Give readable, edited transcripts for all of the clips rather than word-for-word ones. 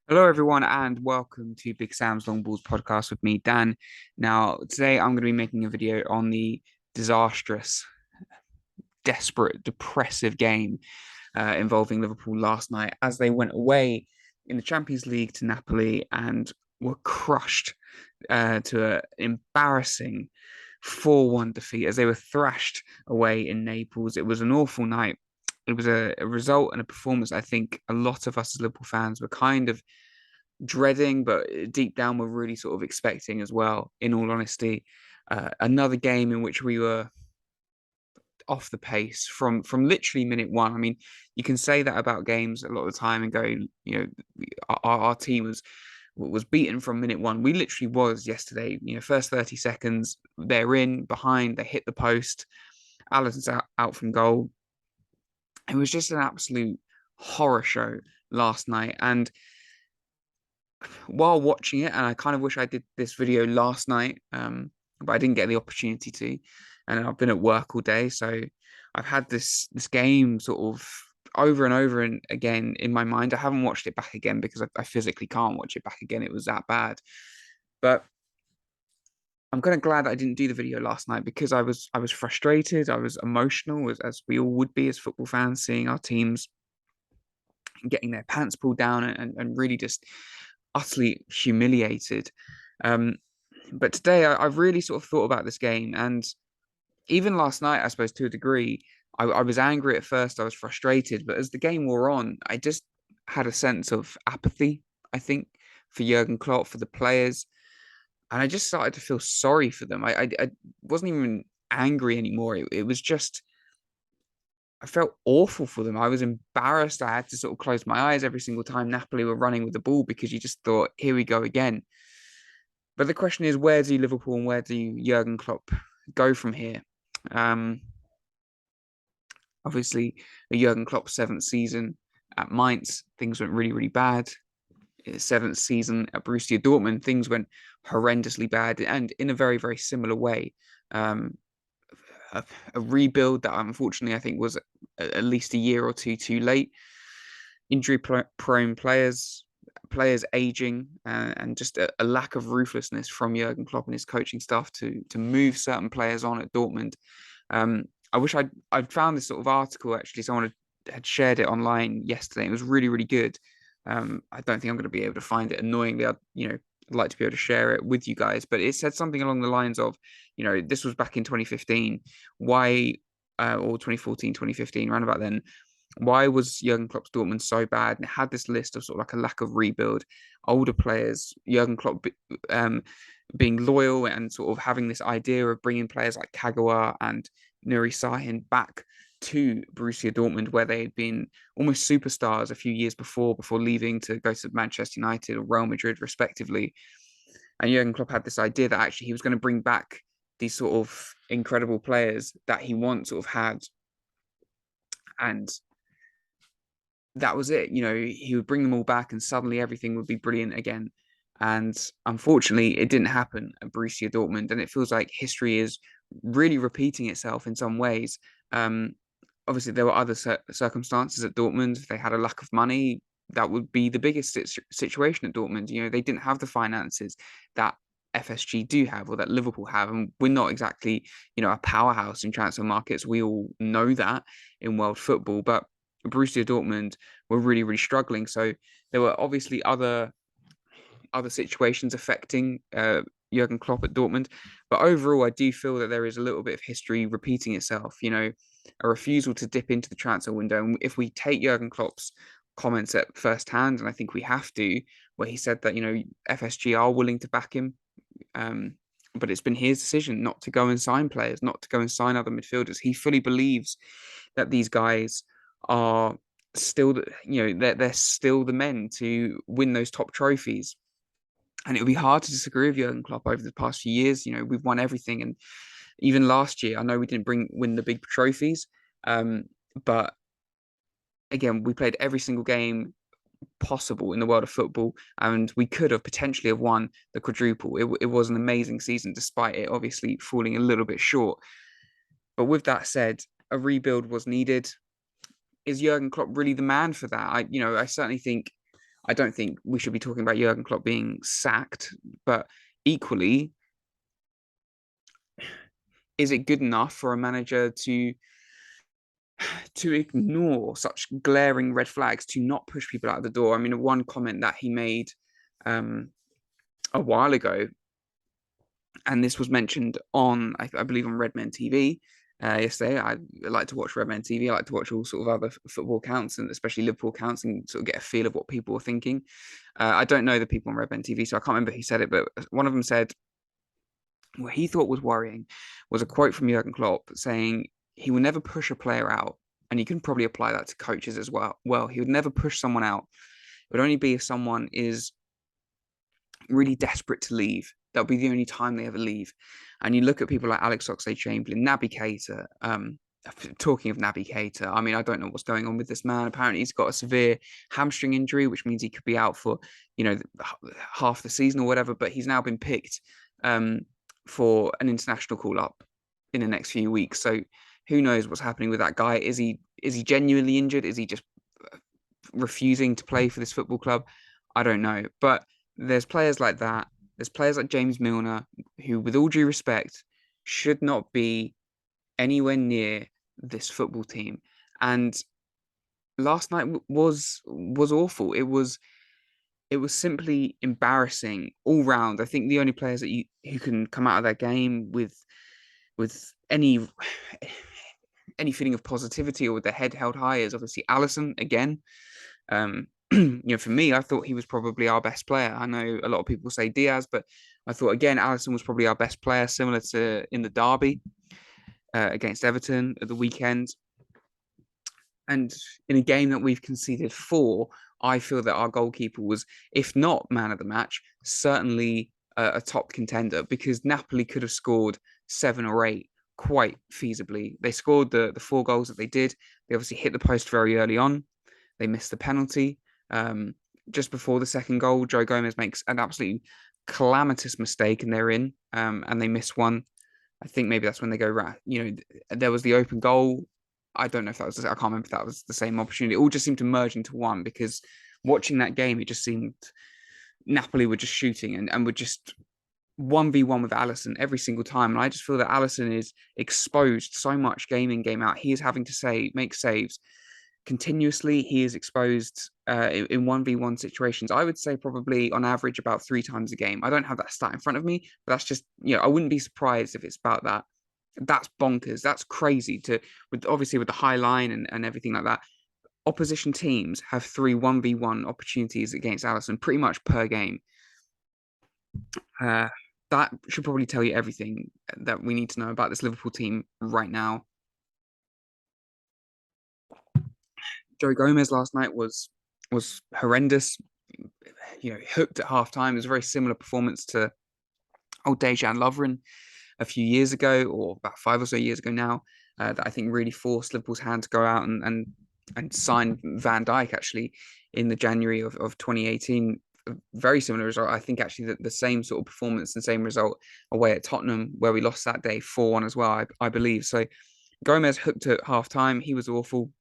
Hello, everyone, and welcome to Big Sam's Long Balls podcast with me, Dan. Now, today I'm going to be making a video on the disastrous, desperate, depressive game involving Liverpool last night as they went away in the Champions League to Napoli and were crushed to an embarrassing 4-1 defeat as they were thrashed away in Naples. It was an awful night. It was a result and a performance I think a lot of us as Liverpool fans were kind of dreading, but deep down we're really sort of expecting as well, in all honesty. Another game in which we were off the pace from literally minute one. I mean, you can say that about games a lot of the time and go, our team was beaten from minute one. We literally was yesterday. First 30 seconds, they're in behind, they hit the post. Allison's out from goal. It was just an absolute horror show last night. And while watching it, and I kind of wish I did this video last night, but I didn't get the opportunity to, and I've been at work all day, so I've had this game sort of over and over and again in my mind. I haven't watched it back again because I physically can't watch it back again. It was that bad, but I'm kind of glad I didn't do the video last night because I was frustrated, I was emotional as we all would be as football fans, seeing our teams getting their pants pulled down and really just utterly humiliated. Um, but today I've really sort of thought about this game, and even last night, I suppose to a degree, I was angry at first, I was frustrated, but as the game wore on, I just had a sense of apathy, I think, for Jurgen Klopp, for the players, and I just started to feel sorry for them. I wasn't even angry anymore. It was just I felt awful for them. I was embarrassed. I had to sort of close my eyes every single time Napoli were running with the ball because you just thought, here we go again. But the question is, where do Liverpool and where do Jurgen Klopp go from here? Um, Obviously, the Jurgen Klopp seventh season at Mainz, things went really, really bad. His seventh season at Borussia Dortmund, things went horrendously bad and in a very, very similar way. Um, a rebuild that unfortunately I think was at least a year or two too late. Injury-prone players aging, and just a lack of ruthlessness from Jurgen Klopp and his coaching staff to move certain players on at Dortmund. I wish I'd found this sort of article actually. Someone had shared it online yesterday. It was really, really good. I don't think I'm going to be able to find it. Annoyingly, I'd like to be able to share it with you guys. But it said something along the lines of, this was back in 2015. Why, or 2014, 2015, around about then, why was Jurgen Klopp's Dortmund so bad? And it had this list of sort of like a lack of rebuild, older players, Jurgen Klopp being loyal and sort of having this idea of bringing players like Kagawa and Nuri Sahin back to Borussia Dortmund, where they had been almost superstars a few years before leaving to go to Manchester United or Real Madrid, respectively. And Jurgen Klopp had this idea that actually he was going to bring back these sort of incredible players that he once sort of had. And that was it. He would bring them all back and suddenly everything would be brilliant again. And unfortunately, it didn't happen at Borussia Dortmund. And it feels like history is really repeating itself in some ways. Um, Obviously, there were other circumstances at Dortmund. They had a lack of money. That would be the biggest situation at Dortmund. They didn't have the finances that FSG do have or that Liverpool have. And we're not exactly, a powerhouse in transfer markets. We all know that in world football. But Borussia Dortmund were really, really struggling. So there were obviously other situations affecting Jurgen Klopp at Dortmund. But overall, I do feel that there is a little bit of history repeating itself. A refusal to dip into the transfer window. And if we take Jurgen Klopp's comments at first hand, and I think we have to, where he said that FSG are willing to back him. But it's been his decision not to go and sign players, not to go and sign other midfielders. He fully believes that these guys are still, they're still the men to win those top trophies. And it would be hard to disagree with Jurgen Klopp over the past few years. We've won everything, and even last year, I know we didn't win the big trophies, but again, we played every single game possible in the world of football, and we could have potentially have won the quadruple. It was an amazing season, despite it obviously falling a little bit short. But with that said, a rebuild was needed. Is Jurgen Klopp really the man for that? I certainly think I don't think we should be talking about Jurgen Klopp being sacked, but equally, is it good enough for a manager to ignore such glaring red flags, to not push people out of the door? I mean, one comment that he made um, a while ago, and this was mentioned on, I believe, on Redmen TV yesterday. I like to watch Redmen TV. I like to watch all sort of other football accounts, and especially Liverpool accounts, and sort of get a feel of what people are thinking. I don't know the people on Redmen TV, so I can't remember who said it, but one of them said what he thought was worrying was a quote from Jurgen Klopp saying he will never push a player out, and you can probably apply that to coaches as well. Well, he would never push someone out. It would only be if someone is really desperate to leave. That'll be the only time they ever leave. And you look at people like Alex Oxlade-Chamberlain, Naby Keita. Talking of Naby Keita, I mean, I don't know what's going on with this man. Apparently, he's got a severe hamstring injury, which means he could be out for, half the season or whatever. But he's now been picked for an international call-up in the next few weeks. So who knows what's happening with that guy? Is he genuinely injured? Is he just refusing to play for this football club? I don't know. But there's players like that. There's players like James Milner, who, with all due respect, should not be anywhere near this football team. And last night was awful. It was simply embarrassing all round. I think the only players that who can come out of that game with any feeling of positivity or with their head held high is obviously Alisson again. For me, I thought he was probably our best player. I know a lot of people say Diaz, but I thought again Alisson was probably our best player, similar to in the derby against Everton at the weekend. And in a game that we've conceded 4, I feel that our goalkeeper was, if not man of the match, certainly a top contender, because Napoli could have scored 7 or 8 quite feasibly. They scored the 4 goals that they did. They obviously hit the post very early on. They missed the penalty. Just before the second goal, Joe Gomez makes an absolutely calamitous mistake and they're in, and they miss one. I think maybe that's when they go right. There was the open goal. I don't know if that was, I can't remember if that was the same opportunity. It all just seemed to merge into one, because watching that game, it just seemed Napoli were just shooting and were just 1v1 with Alisson every single time. And I just feel that Alisson is exposed so much game in, game out. He is having to make saves continuously. He is exposed in 1v1 situations. I would say probably on average about 3 times a game. I don't have that stat in front of me, but that's just, I wouldn't be surprised if it's about that. That's bonkers. That's crazy with the high line and everything like that. Opposition teams have 3 1v1 opportunities against Alisson pretty much per game. That should probably tell you everything that we need to know about this Liverpool team right now. Joe Gomez last night was horrendous. Hooked at halftime. It was a very similar performance to old Dejan Lovren a few years ago, or about 5 or so years ago now, that I think really forced Liverpool's hand to go out and sign Van Dijk actually in the January of 2018. A very similar result. I think actually the same sort of performance and same result away at Tottenham, where we lost that day 4-1 as well, I believe. So Gomez hooked at halftime. He was awful.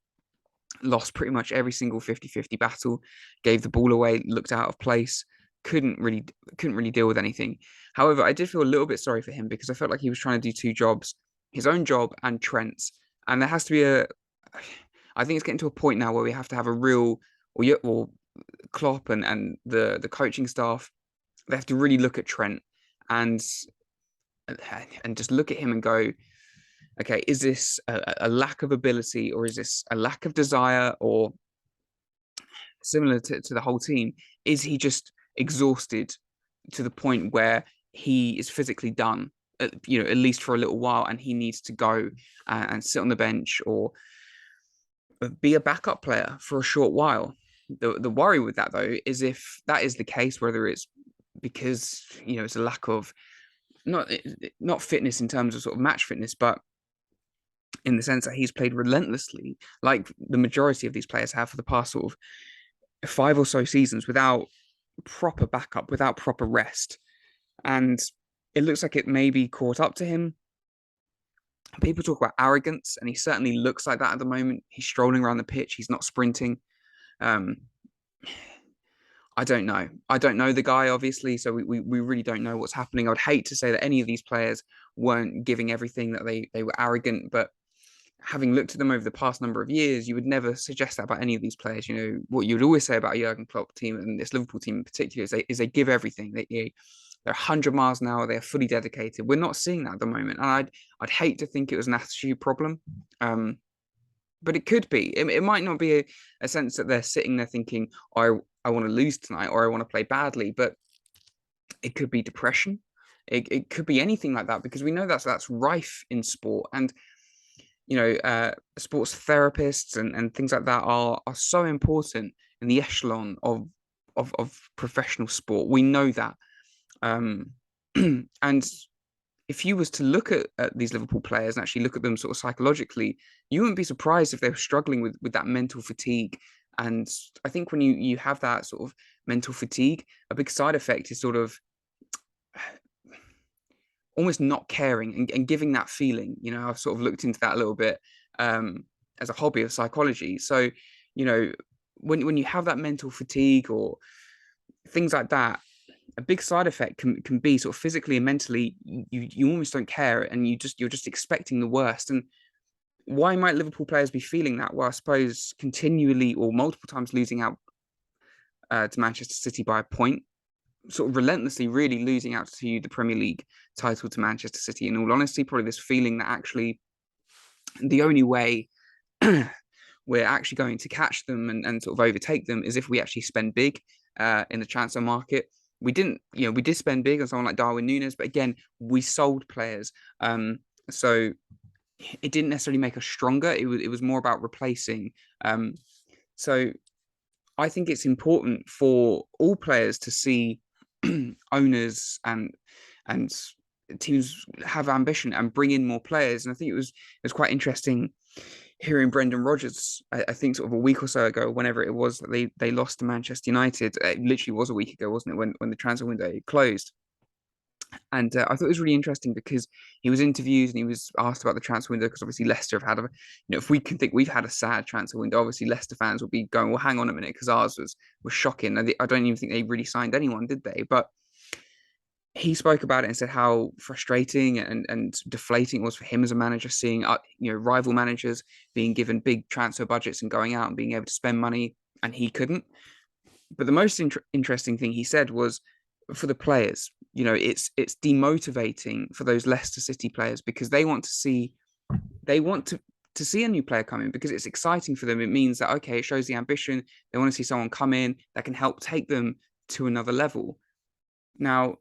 Lost pretty much every single 50-50 battle, gave the ball away, looked out of place, couldn't really deal with anything. However, I did feel a little bit sorry for him, because I felt like he was trying to do 2 jobs, his own job and Trent's. And there has to be I think it's getting to a point now where we have to have a real, or Klopp and the coaching staff, they have to really look at Trent and just look at him and go, okay, is this a lack of ability, or is this a lack of desire, or similar to the whole team? Is he just exhausted to the point where he is physically done, at least for a little while, and he needs to go and sit on the bench or be a backup player for a short while? The worry with that, though, is if that is the case, whether it's because it's a lack of not fitness in terms of sort of match fitness, but in the sense that he's played relentlessly, like the majority of these players have for the past sort of 5 or so seasons, without proper backup, without proper rest. And it looks like it may be caught up to him. People talk about arrogance, and he certainly looks like that at the moment. He's strolling around the pitch. He's not sprinting. I don't know. I don't know the guy, obviously, so we really don't know what's happening. I'd hate to say that any of these players weren't giving everything, that they were arrogant, but having looked at them over the past number of years, you would never suggest that about any of these players. You know, what you would always say about a Jurgen Klopp team, and this Liverpool team in particular, is they give everything. They're 100 miles an hour. They're fully dedicated. We're not seeing that at the moment, and I'd hate to think it was an attitude problem. But it could be. It might not be a sense that they're sitting there thinking, oh, I want to lose tonight, or I want to play badly, but it could be depression. It could be anything like that, because we know that's rife in sport. And sports therapists and things like that are so important in the echelon of professional sport. We know that. And if you was to look at these Liverpool players and actually look at them sort of psychologically, you wouldn't be surprised if they were struggling with that mental fatigue. And I think when you have that sort of mental fatigue, a big side effect is sort of almost not caring and giving that feeling. I've sort of looked into that a little bit as a hobby of psychology. So, when you have that mental fatigue or things like that, a big side effect can be sort of physically and mentally, you almost don't care, and you're just expecting the worst. And why might Liverpool players be feeling that? Well, I suppose continually or multiple times losing out to Manchester City by a point, sort of relentlessly really losing out to the Premier League title to Manchester City. In all honesty, probably this feeling that actually the only way we're actually going to catch them and sort of overtake them is if we actually spend big in the transfer market. We didn't, we did spend big on someone like Darwin Núñez, but again, we sold players. So it didn't necessarily make us stronger. It was more about replacing. So I think it's important for all players to see owners and teams have ambition and bring in more players. And I think it was quite interesting hearing Brendan Rodgers, I think sort of a week or so ago, whenever it was that they lost to Manchester United. It literally was a week ago, wasn't it, when the transfer window closed? And I thought it was really interesting because he was interviewed and he was asked about the transfer window, because obviously Leicester have had if we can think we've had a sad transfer window, obviously Leicester fans will be going, well, hang on a minute, because ours was shocking. I don't even think they really signed anyone, did they? But he spoke about it and said how frustrating and deflating it was for him as a manager, seeing rival managers being given big transfer budgets and going out and being able to spend money, and he couldn't. But the most interesting thing he said was, for the players, it's demotivating for those Leicester City players, because they want to see a new player come in, because it's exciting for them. It means that, okay, it shows the ambition. They want to see someone come in that can help take them to another level. Now,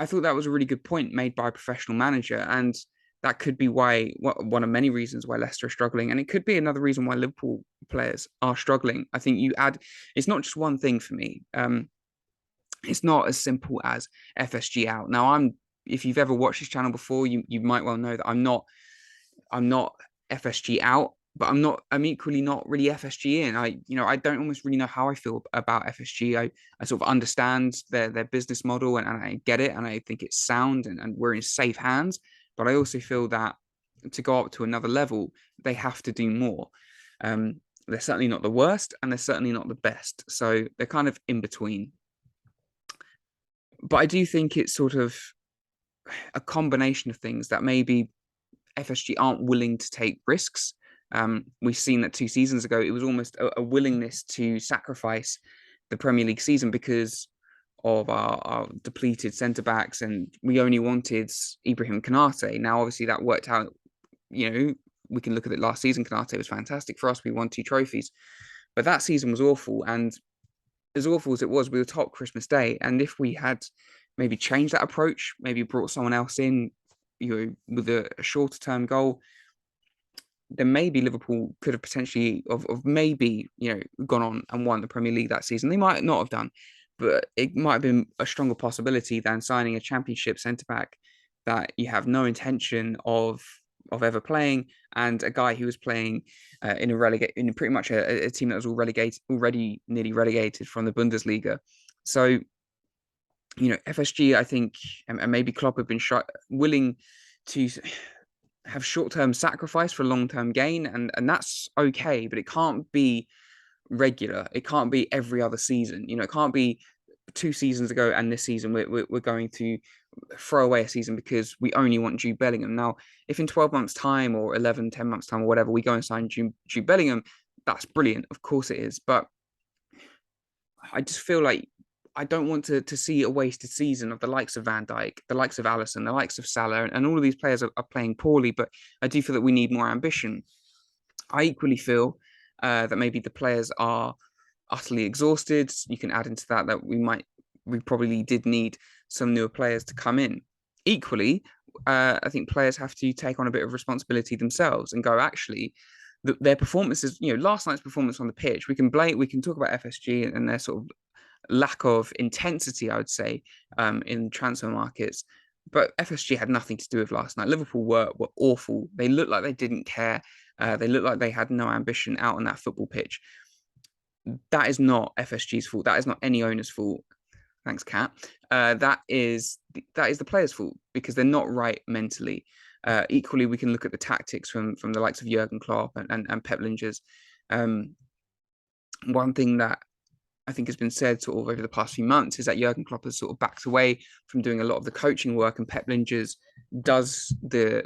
I thought that was a really good point made by a professional manager, and that could be one of many reasons why Leicester are struggling, and it could be another reason why Liverpool players are struggling. I think it's not just one thing for me. It's not as simple as FSG out. Now, if you've ever watched this channel before, you might well know that I'm not FSG out, but I'm equally not really FSG in. I don't almost really know how I feel about FSG. I sort of understand their business model, and I get it, and I think it's sound, and we're in safe hands. But I also feel that to go up to another level, they have to do more. They're certainly not the worst, and they're certainly not the best. So they're kind of in between. But I do think it's sort of a combination of things that maybe FSG aren't willing to take risks. We've seen that 2 seasons ago, it was almost a willingness to sacrifice the Premier League season because of our depleted centre backs, and we only wanted Ibrahim Konate. Now, obviously, that worked out. We can look at it last season. Konate was fantastic for us. We won 2 trophies, but that season was awful. And as awful as it was, we were top Christmas Day. And if we had maybe changed that approach, maybe brought someone else in, with a shorter term goal, then maybe Liverpool could have potentially of maybe gone on and won the Premier League that season. They might not have done, but it might have been a stronger possibility than signing a Championship centre back that you have no intention of ever playing, and a guy who was playing in pretty much a team that was already nearly relegated from the Bundesliga. So FSG, I think, and maybe Klopp have been willing to have short-term sacrifice for long-term gain, and that's okay, but it can't be regular. It can't be every other season. It can't be 2 seasons ago and this season we're going to throw away a season because we only want Jude Bellingham. Now, if in 12 months' time or 11, 10 months' time or whatever, we go and sign Jude Bellingham, that's brilliant. Of course it is. But I just feel like I don't want to see a wasted season of the likes of Van Dijk, the likes of Alisson, the likes of Salah, and all of these players are playing poorly. But I do feel that we need more ambition. I equally feel that maybe the players are utterly exhausted. You can add into that we probably did need some newer players to come in. Equally, I think players have to take on a bit of responsibility themselves and go, actually, their performances, last night's performance on the pitch, we can talk about FSG and their sort of lack of intensity, I would say, in transfer markets. But FSG had nothing to do with last night. Liverpool were awful. They looked like they didn't care. They looked like they had no ambition out on that football pitch. That is not FSG's fault. That is not any owner's fault. Thanks, Kat. That is the players' fault because they're not right mentally. Equally, we can look at the tactics from the likes of Jurgen Klopp and Pep Lingers. One thing that I think has been said sort of over the past few months is that Jurgen Klopp has sort of backed away from doing a lot of the coaching work, and Pep Lingers does the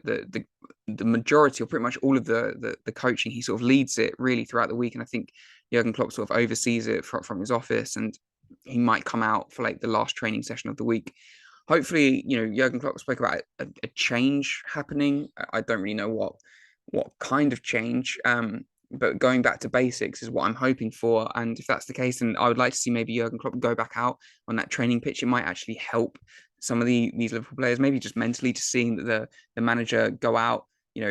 majority or pretty much all of the coaching. He sort of leads it really throughout the week, and I think Jurgen Klopp sort of oversees it from his office, and he might come out for like the last training session of the week. Hopefully, Jurgen Klopp spoke about a change happening. I don't really know what kind of change. But going back to basics is what I'm hoping for. And if that's the case, then I would like to see maybe Jurgen Klopp go back out on that training pitch. It might actually help some of these Liverpool players, maybe just mentally, to seeing that the manager go out,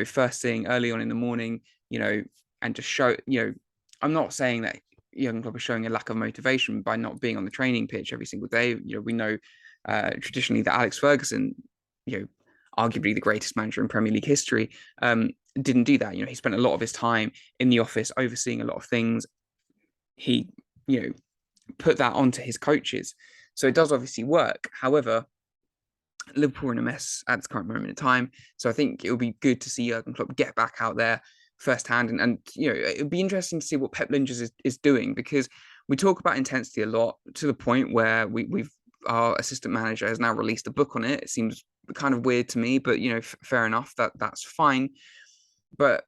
first thing early on in the morning, and just show, I'm not saying that Jurgen Klopp is showing a lack of motivation by not being on the training pitch every single day. We know traditionally that Alex Ferguson, arguably the greatest manager in Premier League history, didn't do that. He spent a lot of his time in the office overseeing a lot of things. He, put that onto his coaches. So it does obviously work. However, Liverpool are in a mess at this current moment in time. So I think it would be good to see Jurgen Klopp get back out there firsthand. And it would be interesting to see what Pep Lingers is doing, because we talk about intensity a lot to the point where our assistant manager has now released a book on it. It seems kind of weird to me, but fair enough. That's fine. But,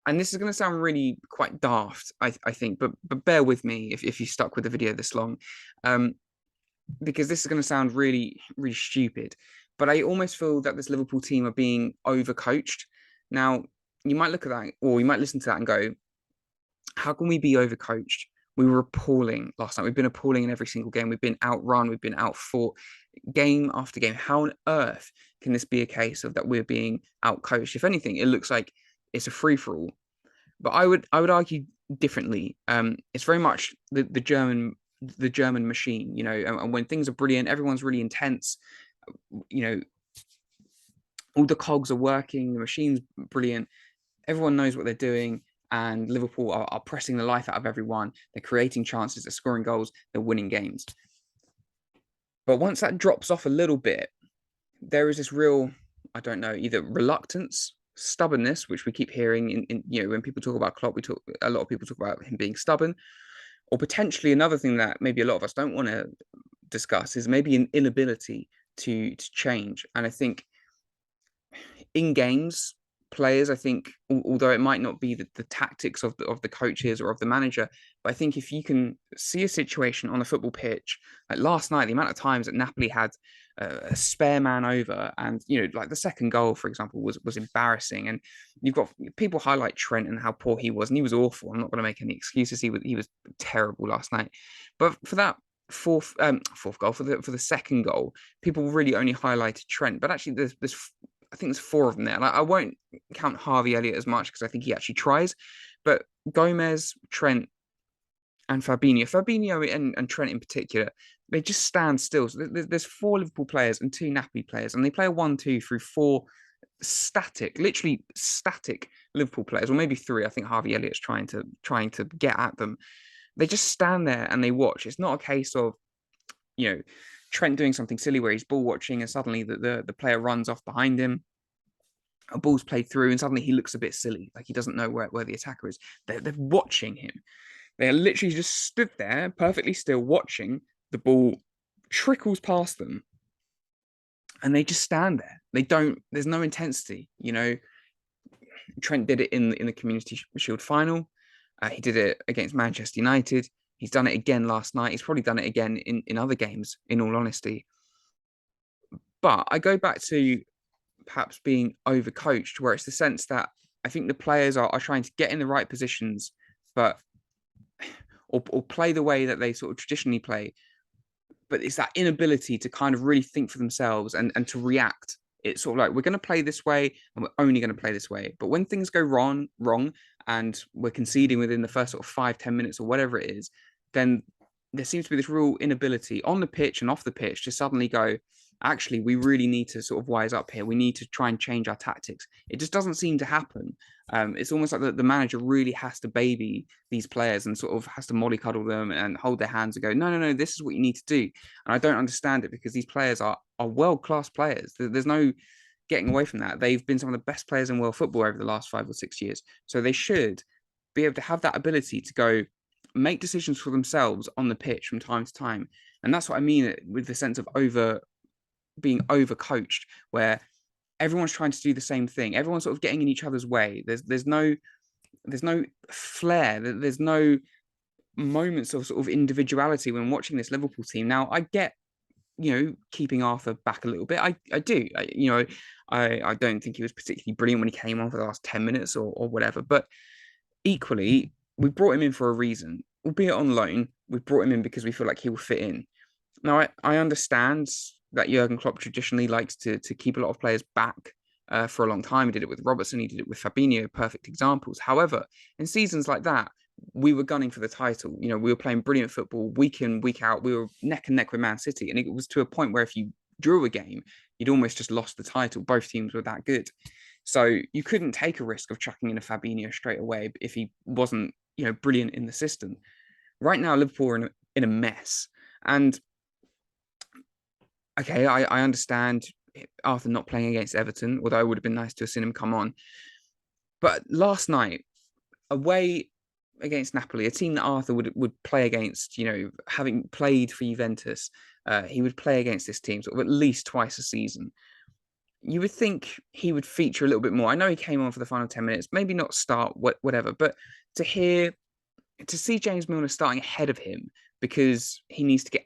and this is going to sound really quite daft, I think, but bear with me if you stuck with the video this long, because this is going to sound really, really stupid. But I almost feel that this Liverpool team are being overcoached. Now, you might look at that, or you might listen to that and go, how can we be overcoached? We were appalling last night. We've been appalling in every single game. We've been outrun. We've been outfought game after game. How on earth can this be a case of that we're being outcoached? If anything, it looks like it's a free-for-all. But I would argue differently. It's very much the German machine, and when things are brilliant, everyone's really intense. All the cogs are working, the machine's brilliant, everyone knows what they're doing. And Liverpool are pressing the life out of everyone. They're creating chances, they're scoring goals, they're winning games. But once that drops off a little bit, there is this real, I don't know, either reluctance, stubbornness, which we keep hearing in when people talk about Klopp, a lot of people talk about him being stubborn, or potentially another thing that maybe a lot of us don't want to discuss is maybe an inability to change. And I think in games, players, I think, although it might not be the tactics of the coaches or of the manager, but I think if you can see a situation on a football pitch, like last night, the amount of times that Napoli had a spare man over, and like the second goal, for example, was embarrassing. And you've got people highlight Trent and how poor he was, and he was awful. I'm not going to make any excuses. He was terrible last night. But for that fourth goal, for the second goal, people really only highlighted Trent. But actually, there's I think there's 4 of them there. And I won't count Harvey Elliott as much because I think he actually tries. But Gomez, Trent, and Fabinho and Trent in particular, they just stand still. So there's 4 Liverpool players and 2 Napoli players, and they play a 1-2 through 4 literally static Liverpool players, or maybe 3. I think Harvey Elliott's trying to get at them. They just stand there and they watch. It's not a case of, Trent doing something silly where he's ball watching and suddenly the player runs off behind him. A ball's played through and suddenly he looks a bit silly, like he doesn't know where the attacker is. They're watching him. They are literally just stood there perfectly still watching the ball trickles past them, and they just stand there. They don't. There's no intensity. Trent did it in the Community Shield final. He did it against Manchester United. He's done it again last night. He's probably done it again in other games, in all honesty. But I go back to perhaps being overcoached, where it's the sense that I think the players are trying to get in the right positions, but or play the way that they sort of traditionally play. But it's that inability to kind of really think for themselves and to react. It's sort of like, we're going to play this way and we're only going to play this way. But when things go wrong, and we're conceding within the first sort of 5-10 minutes or whatever it is, then there seems to be this real inability on the pitch and off the pitch to suddenly go, actually, we really need to sort of wise up here. We need to try and change our tactics. It just doesn't seem to happen. It's almost like the manager really has to baby these players and sort of has to mollycoddle them and hold their hands and go, no, no, no, this is what you need to do. And I don't understand it, because these players are world-class players. There's no getting away from that. They've been some of the best players in world football over the last 5 or 6 years. So they should be able to have that ability to go make decisions for themselves on the pitch from time to time. And that's what I mean with the sense of being overcoached, where everyone's trying to do the same thing. Everyone's sort of getting in each other's way. There's no flair. There's no moments of sort of individuality when watching this Liverpool team. Now, I get, keeping Arthur back a little bit. I do. I don't think he was particularly brilliant when he came on for the last 10 minutes or whatever. But equally, we brought him in for a reason, albeit on loan. We brought him in because we feel like he will fit in. Now, I understand that Jurgen Klopp traditionally likes to keep a lot of players back for a long time. He did it with Robertson. He did it with Fabinho. Perfect examples. However, in seasons like that, we were gunning for the title. We were playing brilliant football week in, week out. We were neck and neck with Man City. And it was to a point where if you drew a game, you'd almost just lost the title. Both teams were that good. So you couldn't take a risk of chucking in a Fabinho straight away if he wasn't, brilliant in the system. Right now, Liverpool are in a mess. And okay, I understand Arthur not playing against Everton, although it would have been nice to have seen him come on. But last night, away against Napoli, a team that Arthur would play against, having played for Juventus, he would play against this team sort of at least twice a season. You would think he would feature a little bit more. I know he came on for the final 10 minutes, maybe not start, whatever, but to see James Milner starting ahead of him because he needs to get,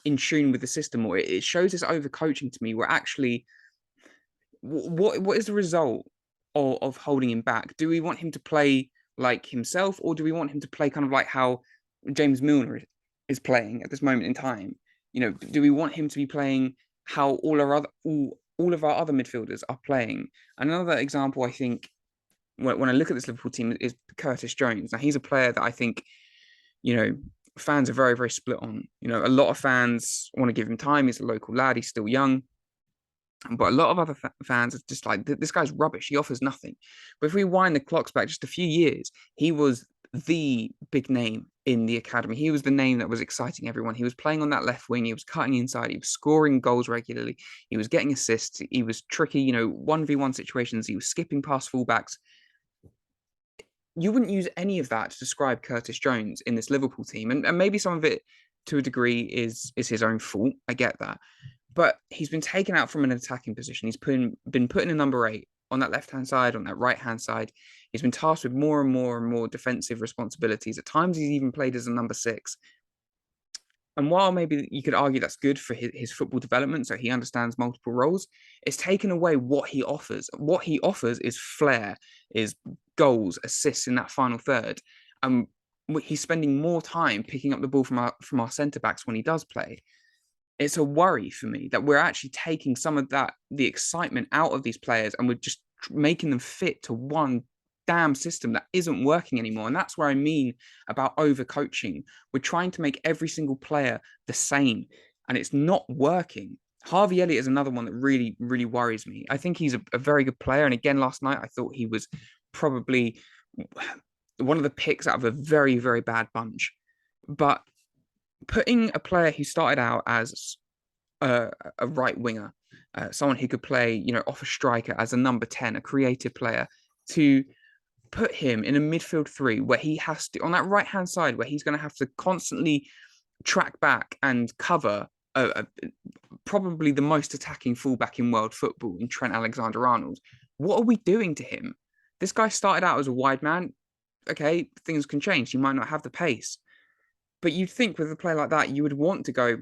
in tune with the system more, it shows this overcoaching to me, where actually, what is the result of holding him back? Do we want him to play like himself, or do we want him to play kind of like how James Milner is playing at this moment in time? Do we want him to be playing how all of our other midfielders are playing? Another example, I think, when I look at this Liverpool team, is Curtis Jones. Now, he's a player that I think, fans are very, very split on. A lot of fans want to give him time. He's a local lad. He's still young. But a lot of other fans are just like, this guy's rubbish. He offers nothing. But if we wind the clocks back just a few years, he was the big name in the academy. He was the name that was exciting everyone. He was playing on that left wing. He was cutting inside. He was scoring goals regularly. He was getting assists. He was tricky, 1v1 situations. He was skipping past fullbacks. You wouldn't use any of that to describe Curtis Jones in this Liverpool team. And maybe some of it, to a degree, is his own fault. I get that. But he's been taken out from an attacking position. He's been put in a number 8 on that left-hand side, on that right-hand side. He's been tasked with more and more and more defensive responsibilities. At times, he's even played as a number 6. And while maybe you could argue that's good for his football development, so he understands multiple roles, it's taken away what he offers. What he offers is flair, is goals, assists in that final third. He's spending more time picking up the ball from our centre-backs when he does play. It's a worry for me that we're actually taking some of the excitement out of these players, and we're just making them fit to one damn system that isn't working anymore. And that's where I mean about overcoaching. We're trying to make every single player the same, and it's not working. Harvey Elliott is another one that really, really worries me. I think he's a very good player. And again, last night, I thought he was probably one of the picks out of a very, very bad bunch. But putting a player who started out as a right winger, someone who could play, off a striker as a number 10, a creative player, to put him in a midfield three where he has to, on that right hand side, where he's going to have to constantly track back and cover probably the most attacking fullback in world football in Trent Alexander-Arnold. What are we doing to him? This guy started out as a wide man. Okay, things can change. He might not have the pace. But you'd think with a player like that, you would want to go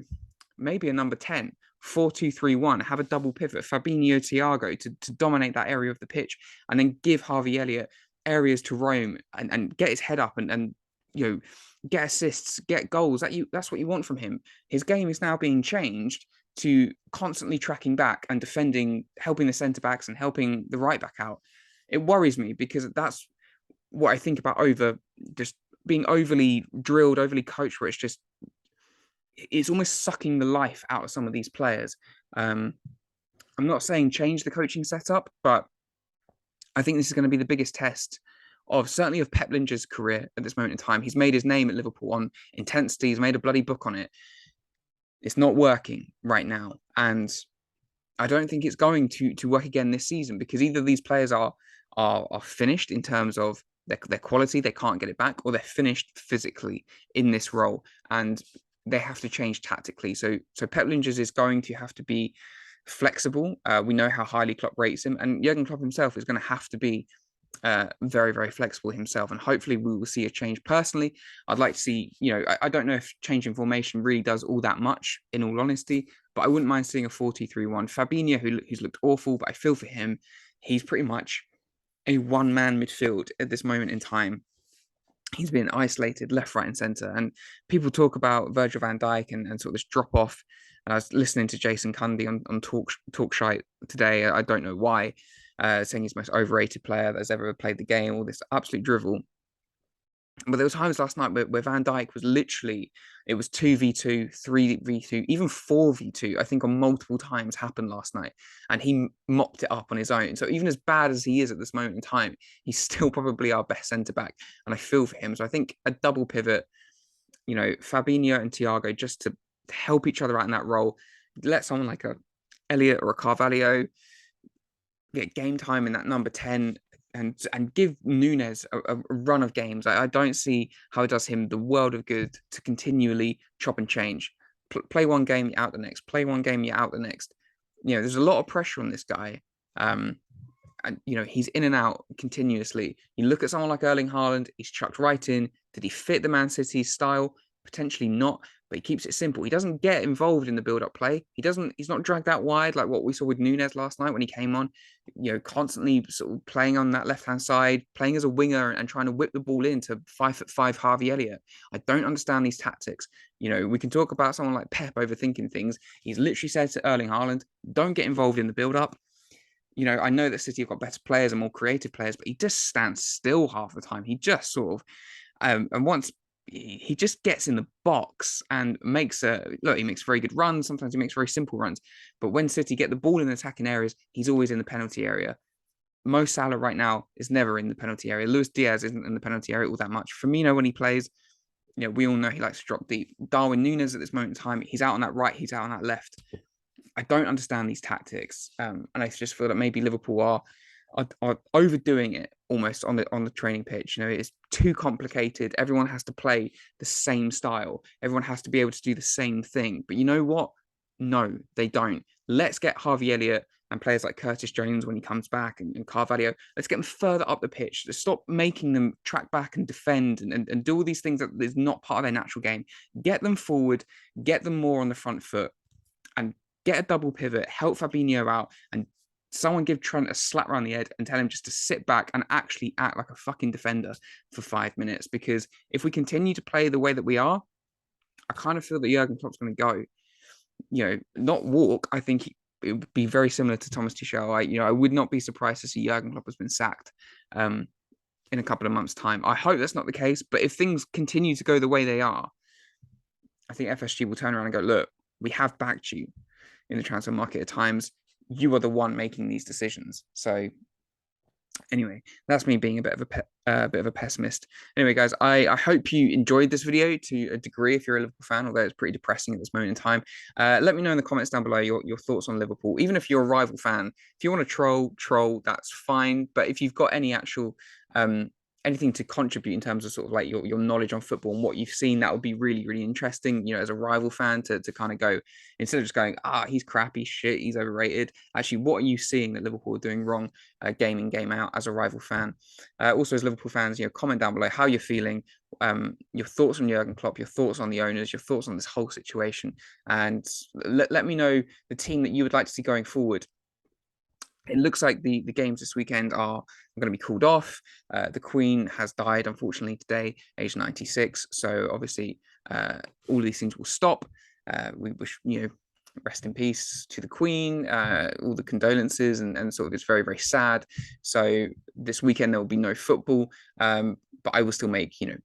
maybe a number 10, 4-2-3-1, have a double pivot, Fabinho, Thiago to dominate that area of the pitch, and then give Harvey Elliott areas to roam and get his head up and get assists, get goals. That's what you want from him. His game is now being changed to constantly tracking back and defending, helping the centre backs and helping the right back out. It worries me because that's what I think about just being overly drilled, overly coached, where it's almost sucking the life out of some of these players. I'm not saying change the coaching setup, but I think this is going to be the biggest test certainly of Pep Lindger's career at this moment in time. He's made his name at Liverpool on intensity. He's made a bloody book on it. It's not working right now. And I don't think it's going to work again this season, because either these players are finished in terms of their quality, they can't get it back, or they're finished physically in this role and they have to change tactically. So Pep Linders is going to have to be flexible. We know how highly Klopp rates him, and Jurgen Klopp himself is going to have to be very, very flexible himself, and hopefully we will see a change. Personally, I'd like to see, I don't know if changing formation really does all that much, in all honesty, but I wouldn't mind seeing a 4-2-3-1. Fabinho, who's looked awful, but I feel for him, he's pretty much a one-man midfield at this moment in time. He's been isolated left, right, and centre. And people talk about Virgil van Dijk and sort of this drop off. And I was listening to Jason Cundy on Talkshite today. I don't know why, saying he's the most overrated player that's ever played the game, all this absolute drivel. But there were times last night where Van Dijk was literally, it was 2v2, 3v2, even 4v2, I think on multiple times happened last night. And he mopped it up on his own. So even as bad as he is at this moment in time, he's still probably our best centre-back. And I feel for him. So I think a double pivot, Fabinho and Thiago, just to help each other out in that role. Let someone like a Elliott or a Carvalho get game time in that number 10, and give Núñez a run of games. I don't see how it does him the world of good to continually chop and change. Play one game, you're out the next. Play one game, you're out the next. There's a lot of pressure on this guy. And he's in and out continuously. You look at someone like Erling Haaland, he's chucked right in. Did he fit the Man City style? Potentially not, but he keeps it simple. He doesn't get involved in the build-up play. He's not dragged out wide like what we saw with Núñez last night when he came on, constantly sort of playing on that left-hand side, playing as a winger and trying to whip the ball into 5'5" Harvey Elliott. I don't understand these tactics. We can talk about someone like Pep overthinking things. He's literally said to Erling Haaland, don't get involved in the build-up. I know that City have got better players and more creative players, but he just stands still half the time. He just sort of, and once he just gets in the box and he makes very good runs. Sometimes he makes very simple runs. But when City get the ball in attacking areas, he's always in the penalty area. Mo Salah right now is never in the penalty area. Luis Diaz isn't in the penalty area all that much. Firmino, when he plays, we all know he likes to drop deep. Darwin Núñez at this moment in time, he's out on that right, he's out on that left. I don't understand these tactics. And I just feel that maybe Liverpool are overdoing it almost on the training pitch. It's too complicated. Everyone has to play the same style. Everyone has to be able to do the same thing. But you know what? No, they don't. Let's get Harvey Elliott and players like Curtis Jones when he comes back and Carvalho. Let's get them further up the pitch. Let's stop making them track back and defend and do all these things that is not part of their natural game. Get them forward, get them more on the front foot, and get a double pivot, help Fabinho out, and someone give Trent a slap around the head and tell him just to sit back and actually act like a fucking defender for 5 minutes. Because if we continue to play the way that we are, I kind of feel that Jurgen Klopp's going to go, not walk. I think it would be very similar to Thomas Tuchel. I would not be surprised to see Jurgen Klopp has been sacked in a couple of months' time. I hope that's not the case. But if things continue to go the way they are, I think FSG will turn around and go, look, we have backed you in the transfer market at times. You are the one making these decisions. So anyway, that's me being a bit of a pessimist. Anyway, guys, I hope you enjoyed this video to a degree if you're a Liverpool fan, although it's pretty depressing at this moment in time. Let me know in the comments down below your thoughts on Liverpool. Even if you're a rival fan, if you want to troll, that's fine. But if you've got any actual anything to contribute in terms of sort of like your knowledge on football and what you've seen, that would be really, really interesting, you know, as a rival fan to kind of go, instead of just going, he's crap, he's shit, he's overrated. Actually, what are you seeing that Liverpool are doing wrong game in, game out as a rival fan? Also, as Liverpool fans, you know, comment down below how you're feeling, your thoughts on Jurgen Klopp, your thoughts on the owners, your thoughts on this whole situation, and let me know the team that you would like to see going forward. It looks like the games this weekend are going to be called off. The Queen has died, unfortunately, today, age 96. So obviously, all these things will stop. We wish, you know, rest in peace to the Queen, all the condolences, and sort of it's very, very sad. So this weekend there will be no football, but I will still make, you know,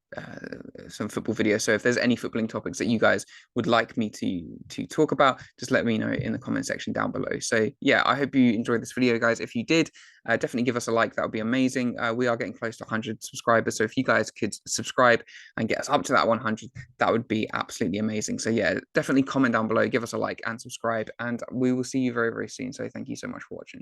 some football videos. So if there's any footballing topics that you guys would like me to talk about, just let me know in the comment section down below. So yeah, I hope you enjoyed this video, guys. If you did, definitely give us a like. That would be amazing. We are getting close to 100 subscribers, so if you guys could subscribe and get us up to that 100, that would be absolutely amazing. So yeah, definitely comment down below, give us a like and subscribe, and we will see you very, very soon. So thank you so much for watching.